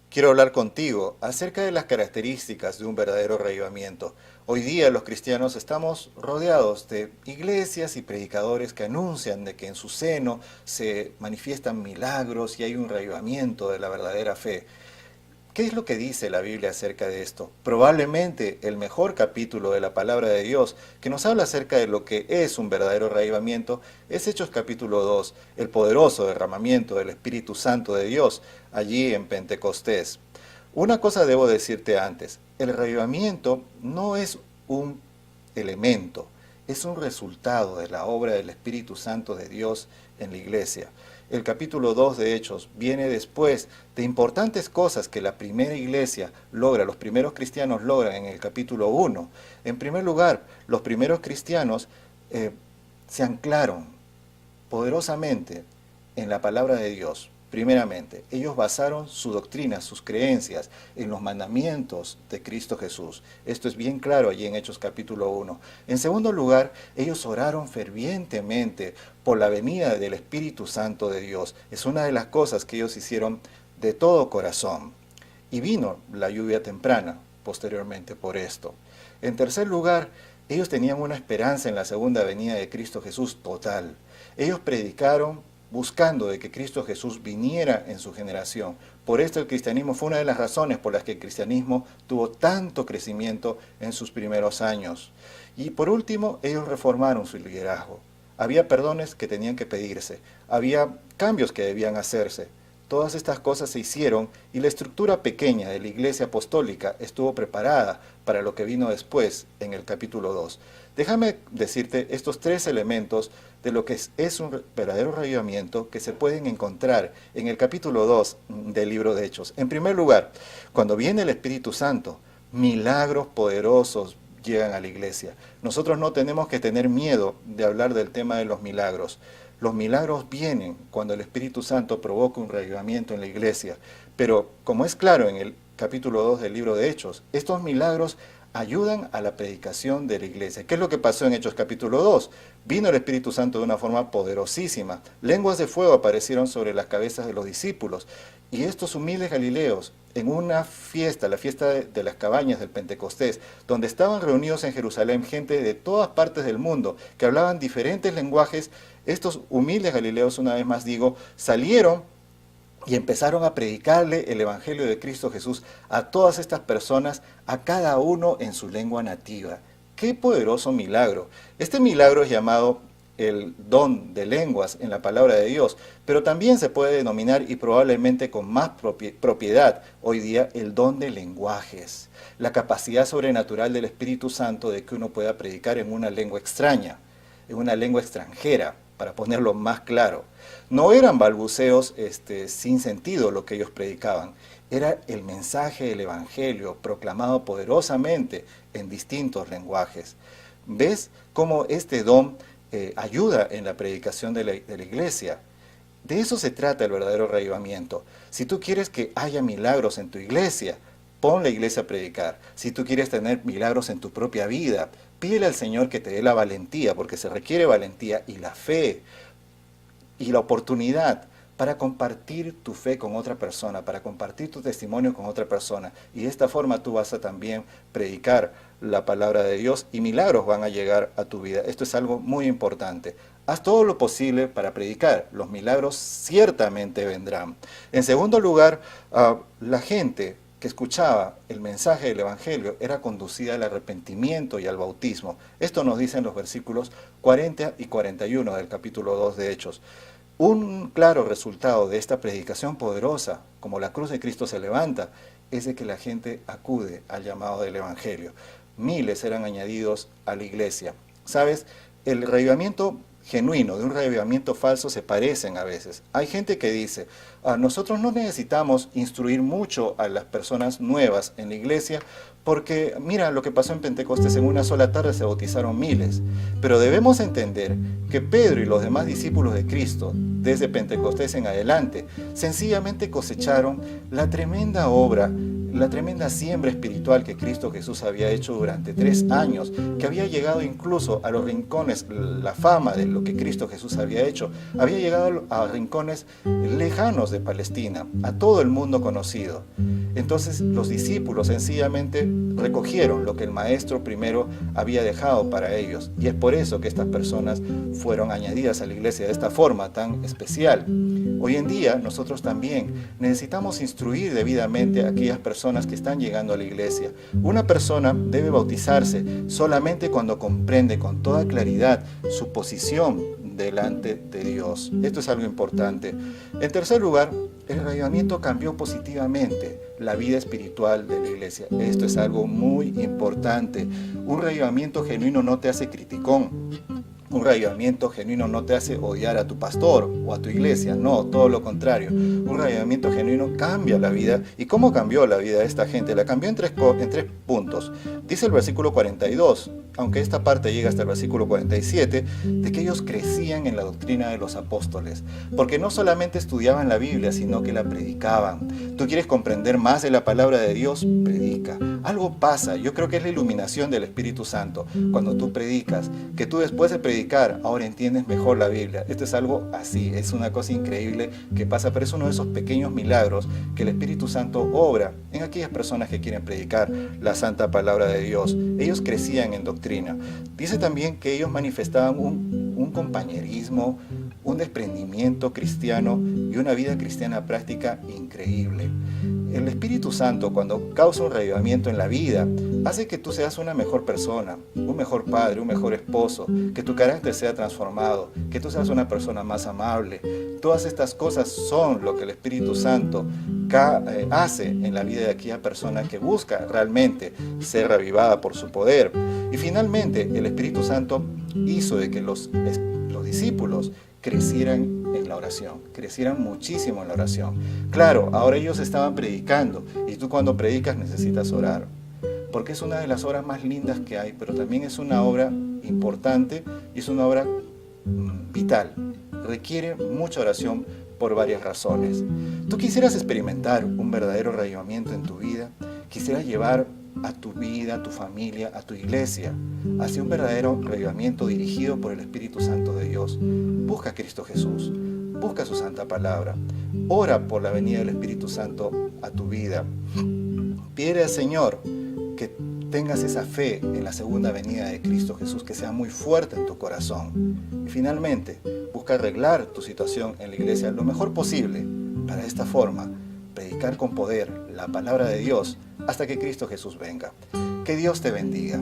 Quiero hablar contigo acerca de las características de un verdadero reavivamiento. Hoy día los cristianos estamos rodeados de iglesias y predicadores que anuncian de que en su seno se manifiestan milagros y hay un reavivamiento de la verdadera fe. ¿Qué es lo que dice la Biblia acerca de esto? Probablemente el mejor capítulo de la palabra de Dios que nos habla acerca de lo que es un verdadero reavivamiento es Hechos capítulo 2, el poderoso derramamiento del Espíritu Santo de Dios allí en Pentecostés. Una cosa debo decirte antes, el reavivamiento no es un elemento, es un resultado de la obra del Espíritu Santo de Dios en la iglesia. El capítulo 2 de Hechos viene después de importantes cosas que la primera iglesia logra, los primeros cristianos logran en el capítulo 1. En primer lugar, los primeros cristianos se anclaron poderosamente en la palabra de Dios. Primeramente, ellos basaron su doctrina, sus creencias en los mandamientos de Cristo Jesús. Esto es bien claro allí en Hechos capítulo 1. En segundo lugar, ellos oraron fervientemente por la venida del Espíritu Santo de Dios. Es una de las cosas que ellos hicieron de todo corazón. Y vino la lluvia temprana posteriormente por esto. En tercer lugar, ellos tenían una esperanza en la segunda venida de Cristo Jesús total. Ellos predicaron buscando de que Cristo Jesús viniera en su generación. Por esto el cristianismo fue una de las razones por las que el cristianismo tuvo tanto crecimiento en sus primeros años. Y por último, ellos reformaron su liderazgo. Había perdones que tenían que pedirse, había cambios que debían hacerse. Todas estas cosas se hicieron y la estructura pequeña de la iglesia apostólica estuvo preparada para lo que vino después en el capítulo 2. Déjame decirte estos tres elementos de lo que es un verdadero reavivamiento que se pueden encontrar en el capítulo 2 del libro de Hechos. En primer lugar, cuando viene el Espíritu Santo, milagros poderosos llegan a la iglesia. Nosotros no tenemos que tener miedo de hablar del tema de los milagros. Los milagros vienen cuando el Espíritu Santo provoca un reavivamiento en la iglesia. Pero, como es claro en el capítulo 2 del libro de Hechos, estos milagros ayudan a la predicación de la iglesia. ¿Qué es lo que pasó en Hechos capítulo 2? Vino el Espíritu Santo de una forma poderosísima. Lenguas de fuego aparecieron sobre las cabezas de los discípulos. Y estos humildes galileos, en una fiesta, la fiesta de las cabañas del Pentecostés, donde estaban reunidos en Jerusalén gente de todas partes del mundo, que hablaban diferentes lenguajes, estos humildes galileos, una vez más digo, salieron y empezaron a predicarle el Evangelio de Cristo Jesús a todas estas personas, a cada uno en su lengua nativa. ¡Qué poderoso milagro! Este milagro es llamado el don de lenguas en la palabra de Dios, pero también se puede denominar, y probablemente con más propiedad hoy día, el don de lenguajes, la capacidad sobrenatural del Espíritu Santo de que uno pueda predicar en una lengua extraña, en una lengua extranjera, para ponerlo más claro. No eran balbuceos sin sentido lo que ellos predicaban, era el mensaje del Evangelio proclamado poderosamente en distintos lenguajes. ¿Ves cómo este don ayuda en la predicación de la iglesia? De eso se trata el verdadero reavivamiento. Si tú quieres que haya milagros en tu iglesia, pon la iglesia a predicar. Si tú quieres tener milagros en tu propia vida, pídele al Señor que te dé la valentía, porque se requiere valentía y la fe y la oportunidad para compartir tu fe con otra persona, para compartir tu testimonio con otra persona. Y de esta forma tú vas a también predicar la palabra de Dios y milagros van a llegar a tu vida. Esto es algo muy importante. Haz todo lo posible para predicar. Los milagros ciertamente vendrán. En segundo lugar, la gente que escuchaba el mensaje del Evangelio era conducida al arrepentimiento y al bautismo. Esto nos dicen los versículos 40 y 41 del capítulo 2 de Hechos. Un claro resultado de esta predicación poderosa, como la cruz de Cristo se levanta, es de que la gente acude al llamado del Evangelio. Miles eran añadidos a la iglesia. ¿Sabes? El reavivamiento genuino de un reavivamiento falso se parecen a veces. Hay gente que dice, nosotros no necesitamos instruir mucho a las personas nuevas en la iglesia porque mira lo que pasó en Pentecostés, en una sola tarde se bautizaron miles. Pero debemos entender que Pedro y los demás discípulos de Cristo, desde Pentecostés en adelante, sencillamente cosecharon la tremenda obra la tremenda siembra espiritual que Cristo Jesús había hecho durante 3 años, que había llegado incluso a los rincones, la fama de lo que Cristo Jesús había hecho, había llegado a rincones lejanos de Palestina, a todo el mundo conocido. Entonces los discípulos sencillamente recogieron lo que el Maestro primero había dejado para ellos, y es por eso que estas personas fueron añadidas a la iglesia de esta forma tan especial. Hoy en día nosotros también necesitamos instruir debidamente a aquellas personas que están llegando a la iglesia. Una persona debe bautizarse solamente cuando comprende con toda claridad su posición delante de Dios. Esto es algo importante. En tercer lugar, el reavivamiento cambió positivamente la vida espiritual de la iglesia. Esto es algo muy importante. Un reavivamiento genuino no te hace criticón. Un reavivamiento genuino no te hace odiar a tu pastor o a tu iglesia, no, todo lo contrario. Un reavivamiento genuino cambia la vida. ¿Y cómo cambió la vida de esta gente? La cambió en tres puntos. Dice el versículo 42, aunque esta parte llega hasta el versículo 47, de que ellos crecían en la doctrina de los apóstoles, porque no solamente estudiaban la Biblia, sino que la predicaban. ¿Tú quieres comprender más de la palabra de Dios? Predica. Algo pasa, yo creo que es la iluminación del Espíritu Santo, cuando tú predicas, que tú después de predicar, ahora entiendes mejor la Biblia. Esto es algo así, es una cosa increíble que pasa, pero es uno de esos pequeños milagros que el Espíritu Santo obra en aquellas personas que quieren predicar la santa palabra de Dios. Ellos crecían en doctrina. Dice también que ellos manifestaban un compañerismo, un desprendimiento cristiano y una vida cristiana práctica increíble. El Espíritu Santo, cuando causa un reavivamiento en la vida, hace que tú seas una mejor persona, un mejor padre, un mejor esposo, que tu carácter sea transformado, que tú seas una persona más amable. Todas estas cosas son lo que el Espíritu Santo hace en la vida de aquella persona que busca realmente ser reavivada por su poder. Y finalmente, el Espíritu Santo hizo de que los discípulos crecieran en la oración, crecieran muchísimo en la oración. Claro, ahora ellos estaban predicando y tú cuando predicas necesitas orar, porque es una de las obras más lindas que hay, pero también es una obra importante y es una obra vital. Requiere mucha oración por varias razones. Tú quisieras experimentar un verdadero reavivamiento en tu vida, quisieras llevar a tu vida, a tu familia, a tu iglesia, hacia un verdadero reavivamiento dirigido por el Espíritu Santo de Dios. Busca a Cristo Jesús, busca su santa palabra, ora por la venida del Espíritu Santo a tu vida. Pide al Señor que tengas esa fe en la segunda venida de Cristo Jesús, que sea muy fuerte en tu corazón. Y finalmente, busca arreglar tu situación en la iglesia lo mejor posible, para de esta forma predicar con poder la palabra de Dios hasta que Cristo Jesús venga. Que Dios te bendiga.